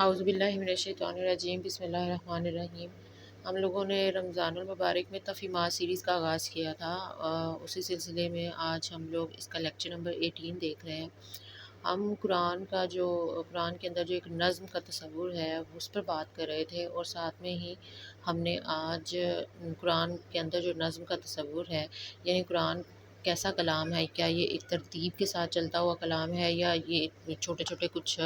اعوذ باللہ من الشیطان الرجیم، بسم اللہ الرحمن الرحیم۔ ہم لوگوں نے رمضان المبارک میں تفہیمات سیریز کا آغاز کیا تھا۔ اسی سلسلے میں آج ہم لوگ اس کا لیکچر نمبر 18 دیکھ رہے ہیں۔ ہم قرآن کے اندر جو ایک نظم کا تصور ہے اس پر بات کر رہے تھے، اور ساتھ میں ہی ہم نے آج قرآن کے اندر جو نظم کا تصور ہے، یعنی قرآن کیسا کلام ہے، کیا یہ ایک ترتیب کے ساتھ چلتا ہوا کلام ہے، یا یہ چھوٹے چھوٹے کچھ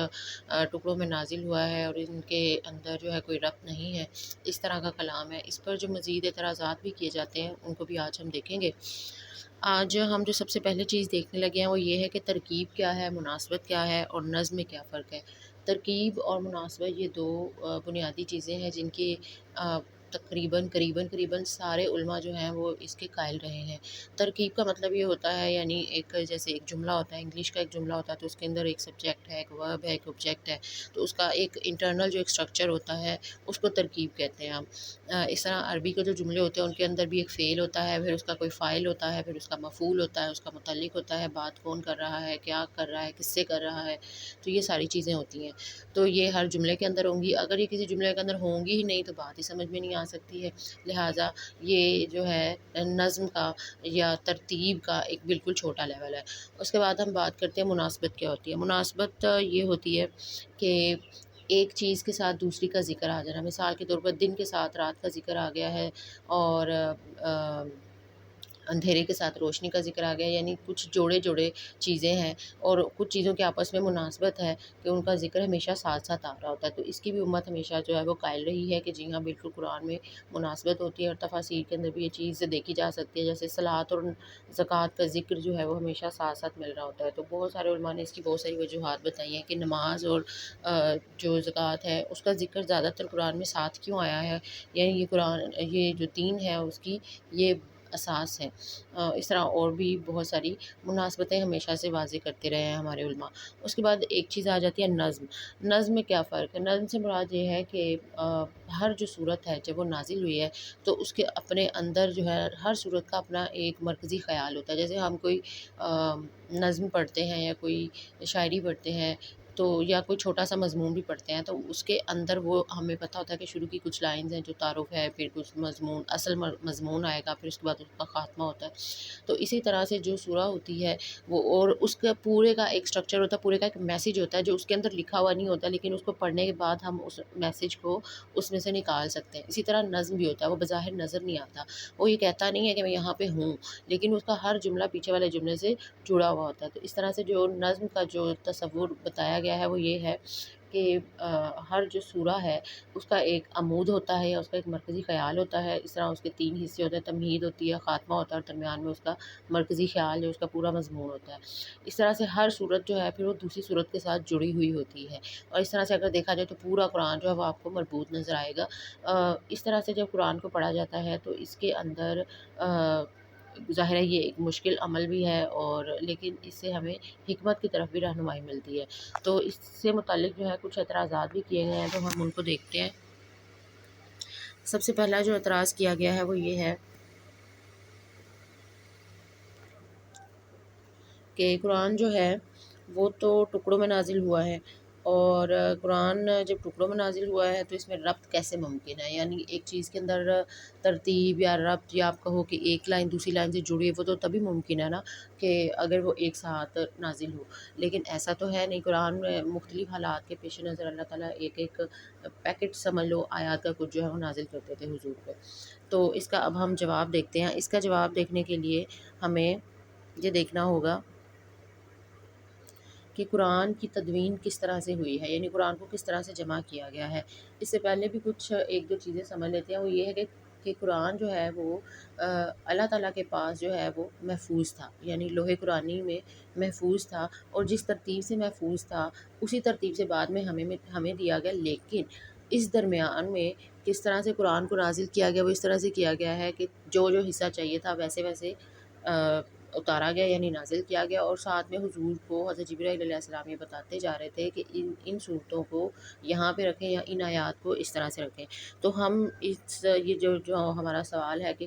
ٹکڑوں میں نازل ہوا ہے اور ان کے اندر جو ہے کوئی ربط نہیں ہے، اس طرح کا کلام ہے۔ اس پر جو مزید اعتراضات بھی کیے جاتے ہیں ان کو بھی آج ہم دیکھیں گے۔ آج ہم جو سب سے پہلے چیز دیکھنے لگے ہیں وہ یہ ہے کہ ترکیب کیا ہے، مناسبت کیا ہے اور نظم میں کیا فرق ہے۔ ترکیب اور مناسبت یہ دو بنیادی چیزیں ہیں جن کی قریباً سارے علماء جو ہیں وہ اس کے قائل رہے ہیں۔ ترکیب کا مطلب یہ ہوتا ہے، یعنی جیسے ایک جملہ ہوتا ہے، انگلش کا ایک جملہ ہوتا ہے تو اس کے اندر ایک سبجیکٹ ہے، ایک ورب ہے، ایک آبجیکٹ ہے، تو اس کا ایک انٹرنل جو ایک اسٹرکچر ہوتا ہے اس کو ترکیب کہتے ہیں ہم۔ اس طرح عربی کے جو جملے ہوتے ہیں ان کے اندر بھی ایک فعل ہوتا ہے، پھر اس کا کوئی فاعل ہوتا ہے، پھر اس کا مفعول ہوتا ہے، اس کا متعلق ہوتا ہے، بات کون کر رہا ہے، کیا کر رہا ہے، کس سے کر رہا ہے، تو یہ ساری چیزیں ہوتی ہیں۔ تو یہ ہر جملے کے اندر ہوں گی، اگر یہ کسی جملے کے اندر ہوں گی ہی نہیں تو بات ہی سمجھ میں نہیں آ سکتی ہے۔ لہٰذا یہ جو ہے نظم کا یا ترتیب کا ایک بالکل چھوٹا لیول ہے۔ اس کے بعد ہم بات کرتے ہیں مناسبت کیا ہوتی ہے۔ مناسبت یہ ہوتی ہے کہ ایک چیز کے ساتھ دوسری کا ذکر آ جانا۔ مثال کے طور پر دن کے ساتھ رات کا ذکر آ گیا ہے، اور اندھیرے کے ساتھ روشنی کا ذکر آ گیا، یعنی کچھ جوڑے چیزیں ہیں اور کچھ چیزوں کے آپس میں مناسبت ہے کہ ان کا ذکر ہمیشہ ساتھ ساتھ آ رہا ہوتا ہے۔ تو اس کی بھی امت ہمیشہ جو ہے وہ قائل رہی ہے کہ جی ہاں بالکل قرآن میں مناسبت ہوتی ہے، اور تفاسیر کے اندر بھی یہ چیز دیکھی جا سکتی ہے، جیسے صلاۃ اور زکوٰۃ کا ذکر جو ہے وہ ہمیشہ ساتھ ساتھ مل رہا ہوتا ہے۔ تو بہت سارے علماء نے اس کی بہت ساری وجوہات بتائی ہیں کہ نماز اور جو زکوٰۃ ہے اس کا ذکر زیادہ تر قرآن میں ساتھ کیوں آیا ہے، یعنی یہ جو دین ہے اس کی یہ اساس ہے۔ اس طرح اور بھی بہت ساری مناسبتیں ہمیشہ سے واضح کرتے رہے ہیں ہمارے علماء۔ اس کے بعد ایک چیز آ جاتی ہے نظم۔ نظم میں کیا فرق ہے؟ نظم سے مراد یہ ہے کہ ہر جو صورت ہے جب وہ نازل ہوئی ہے تو اس کے اپنے اندر جو ہے ہر صورت کا اپنا ایک مرکزی خیال ہوتا ہے۔ جیسے ہم کوئی نظم پڑھتے ہیں یا کوئی شاعری پڑھتے ہیں تو یا کوئی چھوٹا سا مضمون بھی پڑھتے ہیں تو اس کے اندر وہ ہمیں پتہ ہوتا ہے کہ شروع کی کچھ لائنز ہیں جو تعارف ہے، پھر کچھ اصل مضمون آئے گا، پھر اس کے بعد اس کا خاتمہ ہوتا ہے۔ تو اسی طرح سے جو سورہ ہوتی ہے وہ، اور اس کا پورے کا ایک سٹرکچر ہوتا ہے، پورے کا ایک میسیج ہوتا ہے جو اس کے اندر لکھا ہوا نہیں ہوتا، لیکن اس کو پڑھنے کے بعد ہم اس میسیج کو اس میں سے نکال سکتے ہیں۔ اسی طرح نظم بھی ہوتا ہے، وہ بظاہر نظر نہیں آتا، وہ یہ کہتا نہیں ہے کہ میں یہاں پہ ہوں، لیکن اس کا ہر جملہ پیچھے والے جملے سے جڑا ہوا ہوتا ہے۔ تو اس طرح سے جو نظم کا جو تصور بتایا گیا ہے وہ یہ ہے کہ ہر جو سورہ ہے اس کا ایک عمود ہوتا ہے یا اس کا ایک مرکزی خیال ہوتا ہے۔ اس طرح اس کے 3 حصے ہوتے ہیں، تمہید ہوتی ہے، خاتمہ ہوتا ہے، اور درمیان میں اس کا مرکزی خیال جو اس کا پورا مضمون ہوتا ہے۔ اس طرح سے ہر صورت جو ہے پھر وہ دوسری صورت کے ساتھ جڑی ہوئی ہوتی ہے، اور اس طرح سے اگر دیکھا جائے تو پورا قرآن جو ہے وہ آپ کو مربوط نظر آئے گا۔ اس طرح سے جب قرآن کو پڑھا جاتا ہے تو اس کے اندر ظاہر ہے یہ ایک مشکل عمل بھی ہے، اور لیکن اس سے ہمیں حکمت کی طرف بھی رہنمائی ملتی ہے۔ تو اس سے متعلق جو ہے کچھ اعتراضات بھی کیے گئے ہیں، تو ہم ان کو دیکھتے ہیں۔ سب سے پہلا جو اعتراض کیا گیا ہے وہ یہ ہے کہ قرآن جو ہے وہ تو ٹکڑوں میں نازل ہوا ہے، اور قرآن جب ٹکڑوں میں نازل ہوا ہے تو اس میں ربط کیسے ممکن ہے؟ یعنی ایک چیز کے اندر ترتیب یا ربط، یا آپ کہو کہ ایک لائن دوسری لائن سے جڑی ہے، وہ تو تبھی ممکن ہے نا کہ اگر وہ ایک ساتھ نازل ہو، لیکن ایسا تو ہے نہیں۔ قرآن میں مختلف حالات کے پیش نظر اللہ تعالیٰ ایک پیکٹ سمجھ لو آیات کا کچھ جو ہے وہ نازل کرتے تھے حضور پہ۔ تو اس کا اب ہم جواب دیکھتے ہیں۔ اس کا جواب دیکھنے کے لیے ہمیں یہ دیکھنا ہوگا کہ قرآن کی تدوین کس طرح سے ہوئی ہے، یعنی قرآن کو کس طرح سے جمع کیا گیا ہے۔ اس سے پہلے بھی کچھ ایک دو چیزیں سمجھ لیتے ہیں۔ وہ یہ ہے کہ قرآن جو ہے وہ اللہ تعالیٰ کے پاس جو ہے وہ محفوظ تھا، یعنی لوح قرآنی میں محفوظ تھا، اور جس ترتیب سے محفوظ تھا اسی ترتیب سے بعد میں ہمیں دیا گیا، لیکن اس درمیان میں کس طرح سے قرآن کو نازل کیا گیا وہ اس طرح سے کیا گیا ہے کہ جو حصہ چاہیے تھا ویسے ویسے اتارا گیا، یعنی نازل کیا گیا، اور ساتھ میں حضور کو حضرت جبرائیل علیہ السلام یہ بتاتے جا رہے تھے کہ ان صورتوں کو یہاں پہ رکھیں یا ان آیات کو اس طرح سے رکھیں۔ تو ہم یہ جو ہمارا سوال ہے کہ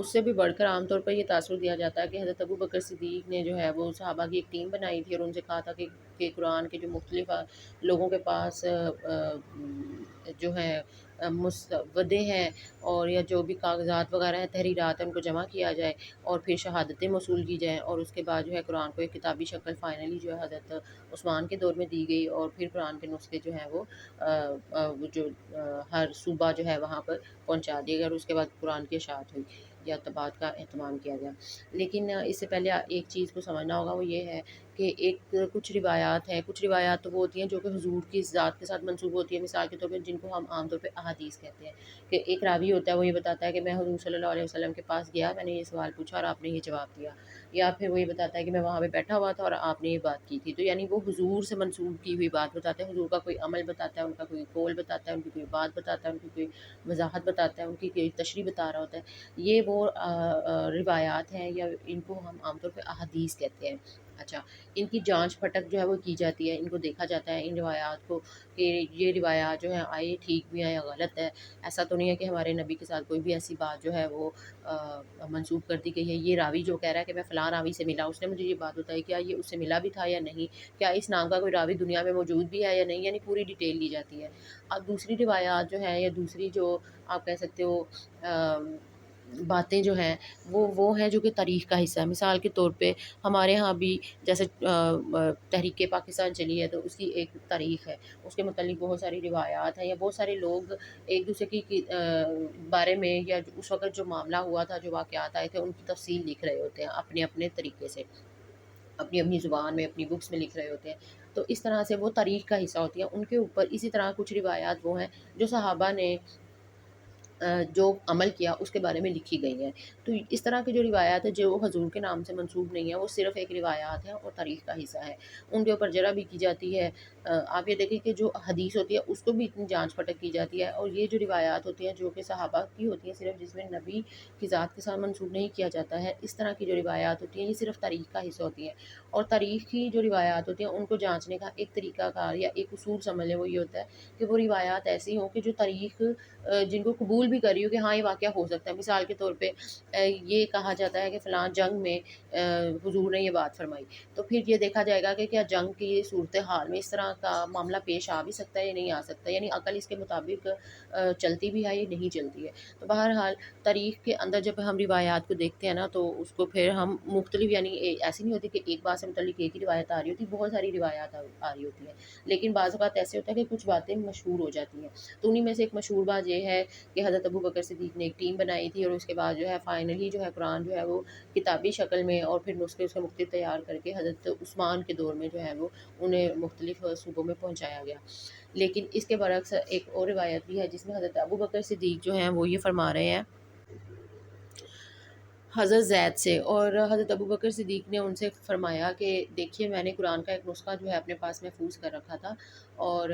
اس سے بھی بڑھ کر عام طور پر یہ تاثر دیا جاتا ہے کہ حضرت ابوبکر صدیق نے جو ہے وہ صحابہ کی ایک ٹیم بنائی تھی اور ان سے کہا تھا کہ قرآن کے جو مختلف لوگوں کے پاس جو ہے مسودے ہیں اور یا جو بھی کاغذات وغیرہ ہیں، تحریرات ہیں، ان کو جمع کیا جائے اور پھر شہادتیں موصول کی جائیں، اور اس کے بعد جو ہے قرآن کو ایک کتابی شکل فائنلی جو ہے حضرت عثمان کے دور میں دی گئی، اور پھر قرآن کے نسخے جو ہیں وہ جو ہر صوبہ جو ہے وہاں پر پہنچا دیے گئے، اور اس کے بعد قرآن کی اشاعت ہوئی یا طباعت کا اہتمام کیا گیا۔ لیکن اس سے پہلے ایک چیز کو سمجھنا ہوگا، وہ یہ ہے کہ کچھ روایات ہیں، کچھ روایات تو وہ ہوتی ہیں جو کہ حضور کی ذات کے ساتھ منسوب ہوتی ہیں، مثال کے طور پہ جن کو ہم عام طور پہ احادیث کہتے ہیں، کہ ایک راوی ہوتا ہے، وہ یہ بتاتا ہے کہ میں حضور صلی اللہ علیہ وسلم کے پاس گیا، میں نے یہ سوال پوچھا اور آپ نے یہ جواب دیا، یا پھر وہ یہ بتاتا ہے کہ میں وہاں پہ بیٹھا ہوا تھا اور آپ نے یہ بات کی تھی، تو یعنی وہ حضور سے منسوب کی ہوئی بات بتاتے ہیں، حضور کا کوئی عمل بتاتا ہے، ان کا کوئی قول بتاتا ہے، ان کی کوئی بات بتاتا ہے، ان کی کوئی وضاحت بتاتا ہے، ان کی کوئی تشریح بتا رہا ہوتا ہے۔ یہ وہ روایات ہیں، یا ان کو ہم عام طور پہ احادیث کہتے ہیں۔ اچھا، ان کی جانچ پھٹک جو ہے وہ کی جاتی ہے، ان کو دیکھا جاتا ہے ان روایات کو کہ یہ روایات جو ہیں آئے ٹھیک بھی ہیں یا غلط ہے۔ ایسا تو نہیں ہے کہ ہمارے نبی کے ساتھ کوئی بھی ایسی بات جو ہے وہ منسوب کر دی گئی ہے۔ یہ راوی جو کہہ رہا ہے کہ میں فلاں راوی سے ملا، اس نے مجھے یہ بات بتائی، کیا یہ اس سے ملا بھی تھا یا نہیں، کیا اس نام کا کوئی راوی دنیا میں موجود بھی ہے یا نہیں، یعنی پوری ڈیٹیل لی جاتی ہے۔ اب دوسری روایات جو ہیں، یا دوسری جو آپ کہہ سکتے ہو باتیں جو ہیں، وہ ہیں جو کہ تاریخ کا حصہ ہے۔ مثال کے طور پہ ہمارے ہاں بھی جیسے تحریک پاکستان چلی ہے، تو اس کی ایک تاریخ ہے، اس کے متعلق بہت ساری روایات ہیں، یا بہت سارے لوگ ایک دوسرے کی بارے میں، یا اس وقت جو معاملہ ہوا تھا، جو واقعات آئے تھے، ان کی تفصیل لکھ رہے ہوتے ہیں اپنے اپنے طریقے سے، اپنی اپنی زبان میں، اپنی بکس میں لکھ رہے ہوتے ہیں۔ تو اس طرح سے وہ تاریخ کا حصہ ہوتی ہیں۔ ان کے اوپر اسی طرح کچھ روایات وہ ہیں جو صحابہ نے جو عمل کیا اس کے بارے میں لکھی گئی ہیں۔ تو اس طرح کی جو روایات ہیں جو حضور کے نام سے منسوب نہیں ہیں، وہ صرف ایک روایات ہیں اور تاریخ کا حصہ ہے، ان کے اوپر جرح بھی کی جاتی ہے۔ آپ یہ دیکھیں کہ جو حدیث ہوتی ہے اس کو بھی اتنی جانچ پھٹک کی جاتی ہے، اور یہ جو روایات ہوتی ہیں جو کہ صحابہ کی ہوتی ہیں صرف، جس میں نبی کی ذات کے ساتھ منسوب نہیں کیا جاتا ہے، اس طرح کی جو روایات ہوتی ہیں یہ صرف تاریخ کا حصہ ہوتی ہیں۔ اور تاریخ کی جو روایات ہوتی ہیں ان کو جانچنے کا ایک طریقہ کار یا ایک اصول سمجھ لیں، وہ یہ ہوتا ہے کہ وہ روایات ایسی ہوں کہ جو تاریخ جن کو قبول بھی کر رہی ہو کہ ہاں یہ واقعہ ہو سکتا ہے۔ مثال کے طور پہ یہ کہا جاتا ہے کہ فلاں جنگ میں حضور نے یہ بات فرمائی، تو پھر یہ دیکھا جائے گا کہ کیا جنگ کی صورتحال میں اس طرح کا معاملہ پیش آ بھی سکتا ہے یا نہیں آ سکتا، یعنی عقل اس کے مطابق چلتی بھی ہے یا نہیں چلتی ہے۔ تو بہرحال تاریخ کے اندر جب ہم روایات کو دیکھتے ہیں نا، تو اس کو پھر ہم مختلف، یعنی ایسی نہیں ہوتی کہ ایک بات سے متعلق ایک ہی روایت آ رہی ہوتی، بہت ساری روایات آ رہی ہوتی ہیں، لیکن بعض اوقات ایسے ہوتا ہے کہ کچھ باتیں مشہور ہو جاتی ہیں۔ تو انہیں میں سے ایک مشہور بات یہ ہے کہ حضرت ابوبکر صدیق نے ایک ٹیم بنائی تھی، اور اس کے بعد جو ہے فائنلی جو ہے قرآن جو ہے وہ کتابی شکل میں اور پھر نسخے اس کے مختلف تیار کر کے حضرت عثمان کے دور میں جو ہے وہ انہیں مختلف صوبوں میں پہنچایا گیا۔ لیکن اس کے برعکس ایک اور روایت بھی ہے جس میں حضرت ابوبکر صدیق جو ہیں وہ یہ فرما رہے ہیں حضرت زید سے، اور حضرت ابوبکر صدیق نے ان سے فرمایا کہ دیکھیے میں نے قرآن کا ایک نسخہ جو ہے اپنے پاس محفوظ کر رکھا تھا، اور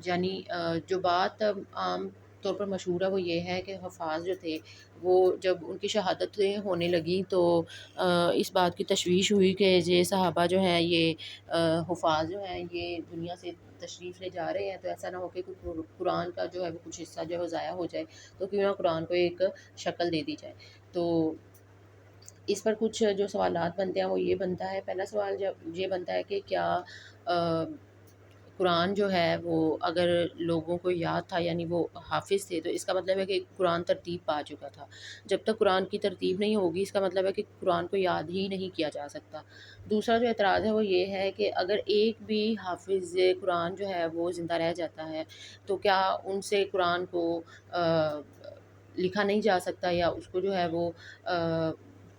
یعنی جو بات عام طور پر مشہور ہے وہ یہ ہے کہ حفاظ جو تھے وہ جب ان کی شہادتیں ہونے لگیں تو اس بات کی تشویش ہوئی کہ یہ صحابہ جو ہیں، یہ حفاظ جو ہیں یہ دنیا سے تشریف لے جا رہے ہیں، تو ایسا نہ ہو کہ قرآن کا جو ہے وہ کچھ حصہ جو ہے وہ ضائع ہو جائے، تو کیوں نہ قرآن کو ایک شکل دے دی جائے۔ تو اس پر کچھ جو سوالات بنتے ہیں وہ یہ بنتا ہے، پہلا سوال جب یہ بنتا ہے کہ کیا قرآن جو ہے وہ اگر لوگوں کو یاد تھا، یعنی وہ حافظ تھے، تو اس کا مطلب ہے کہ قرآن ترتیب پا چکا تھا۔ جب تک قرآن کی ترتیب نہیں ہوگی اس کا مطلب ہے کہ قرآن کو یاد ہی نہیں کیا جا سکتا۔ دوسرا جو اعتراض ہے وہ یہ ہے کہ اگر ایک بھی حافظ قرآن جو ہے وہ زندہ رہ جاتا ہے تو کیا ان سے قرآن کو لکھا نہیں جا سکتا، یا اس کو جو ہے وہ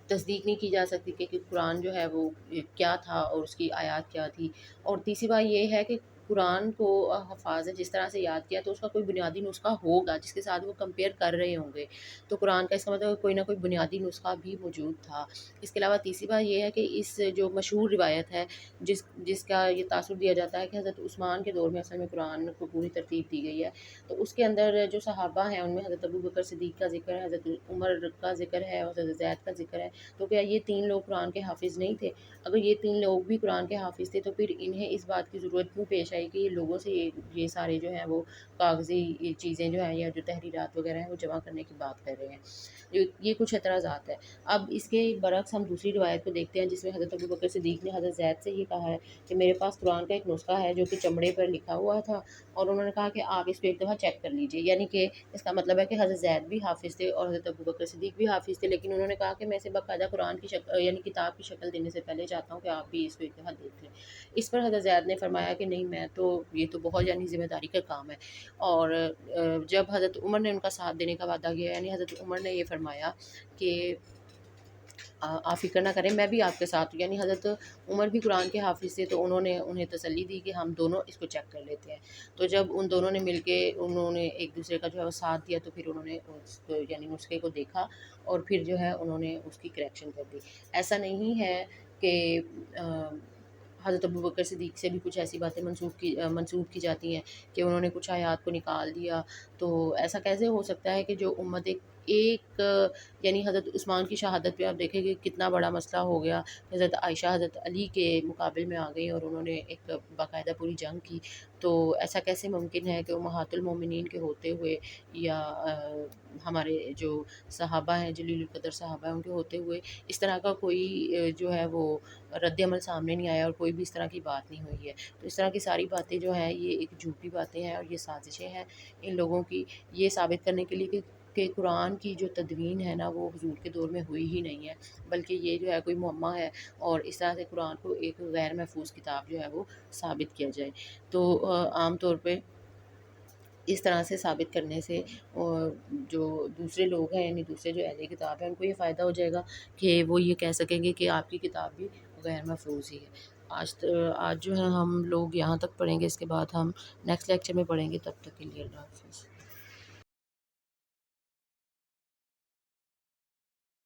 تصدیق نہیں کی جا سکتی کہ قرآن جو ہے وہ کیا تھا اور اس کی آیات کیا تھی۔ اور تیسری بات یہ ہے کہ قرآن کو حفاظ نے جس طرح سے یاد کیا تو اس کا کوئی بنیادی نسخہ ہوگا جس کے ساتھ وہ کمپیئر کر رہے ہوں گے، تو قرآن کا اس کا مطلب کوئی نہ کوئی بنیادی نسخہ بھی موجود تھا۔ اس کے علاوہ تیسری بات یہ ہے کہ اس جو مشہور روایت ہے جس کا یہ تاثر دیا جاتا ہے کہ حضرت عثمان کے دور میں اصل میں قرآن کو پوری ترتیب دی گئی ہے، تو اس کے اندر جو صحابہ ہیں ان میں حضرت ابوبکر صدیق کا ذکر ہے، حضرت عمر کا ذکر ہے اور حضرت زید کا ذکر ہے، تو کیا یہ تین لوگ قرآن کے حافظ نہیں تھے؟ اگر یہ تین لوگ بھی قرآن کے حافظ تھے تو پھر انہیں انہیں اس بات کی ضرورت کیوں پیش آئی کہ یہ لوگوں سے یہ سارے جو ہیں وہ کاغذی چیزیں جو ہیں یا جو تحریرات وغیرہ ہیں وہ جمع کرنے کی بات کر رہے ہیں. یہ کچھ اعتراضات ہیں. اب اس کے برعکس ہم دوسری روایت کو دیکھتے ہیں جس میں حضرت ابوبکر صدیق نے حضرت زید سے یہ کہا ہے کہ میرے پاس قرآن کا ایک نسخہ ہے جو کہ چمڑے پر لکھا ہوا تھا، اور انہوں نے کہا کہ آپ اس کو ایک دفعہ چیک کر لیجئے. یعنی کہ اس کا مطلب ہے کہ حضرت زید بھی حافظ تھے اور حضرت ابوبکر صدیق بھی حافظ تھے، لیکن انہوں نے کہا کہ میں اسے باقاعدہ قرآن کی شکل یعنی کتاب کی شکل دینے سے پہلے چاہتا ہوں کہ آپ بھی اس کو ایک دفعہ دیکھ لیں. اس پر حضرت زید نے فرمایا کہ نہیں، میں تو یہ تو بہت یعنی ذمہ داری کا کام ہے. اور جب حضرت عمر نے ان کا ساتھ دینے کا وعدہ کیا، یعنی حضرت عمر نے یہ فرمایا کہ آپ فکر نہ کریں، میں بھی آپ کے ساتھ ہوں. یعنی حضرت عمر بھی قرآن کے حافظ تھے، تو انہوں نے انہیں تسلی دی کہ ہم دونوں اس کو چیک کر لیتے ہیں. تو جب ان دونوں نے مل کے انہوں نے ایک دوسرے کا جو ہے وہ ساتھ دیا، تو پھر انہوں نے اس کو یعنی نسخے کو دیکھا اور پھر جو ہے انہوں نے اس کی کریکشن کر دی. ایسا نہیں ہے کہ حضرت ابوبکر صدیق سے بھی کچھ ایسی باتیں منسوخ کی جاتی ہیں کہ انہوں نے کچھ آیات کو نکال دیا. تو ایسا کیسے ہو سکتا ہے کہ جو امت ایک یعنی حضرت عثمان کی شہادت پہ آپ دیکھیں کہ کتنا بڑا مسئلہ ہو گیا. حضرت عائشہ حضرت علی کے مقابل میں آ گئی اور انہوں نے ایک باقاعدہ پوری جنگ کی. تو ایسا کیسے ممکن ہے کہ امہات المومنین کے ہوتے ہوئے یا ہمارے جو صحابہ ہیں جلیل القدر صحابہ ہیں ان کے ہوتے ہوئے اس طرح کا کوئی جو ہے وہ رد عمل سامنے نہیں آیا اور کوئی بھی اس طرح کی بات نہیں ہوئی ہے. تو اس طرح کی ساری باتیں جو ہیں یہ ایک جھوٹی باتیں ہیں اور یہ سازشیں ہیں ان لوگوں کی، یہ ثابت کرنے کے لیے کہ قرآن کی جو تدوین ہے نا وہ حضور کے دور میں ہوئی ہی نہیں ہے، بلکہ یہ جو ہے کوئی معمہ ہے اور اس طرح سے قرآن کو ایک غیر محفوظ کتاب جو ہے وہ ثابت کیا جائے. تو عام طور پہ اس طرح سے ثابت کرنے سے جو دوسرے لوگ ہیں یعنی دوسرے جو اہل کتاب ہیں ان کو یہ فائدہ ہو جائے گا کہ وہ یہ کہہ سکیں گے کہ آپ کی کتاب بھی غیر محفوظ ہی ہے. آج جو ہے ہم لوگ یہاں تک پڑھیں گے، اس کے بعد ہم نیکسٹ لیکچر میں پڑھیں گے. تب تک کے لیے اللہ حافظ.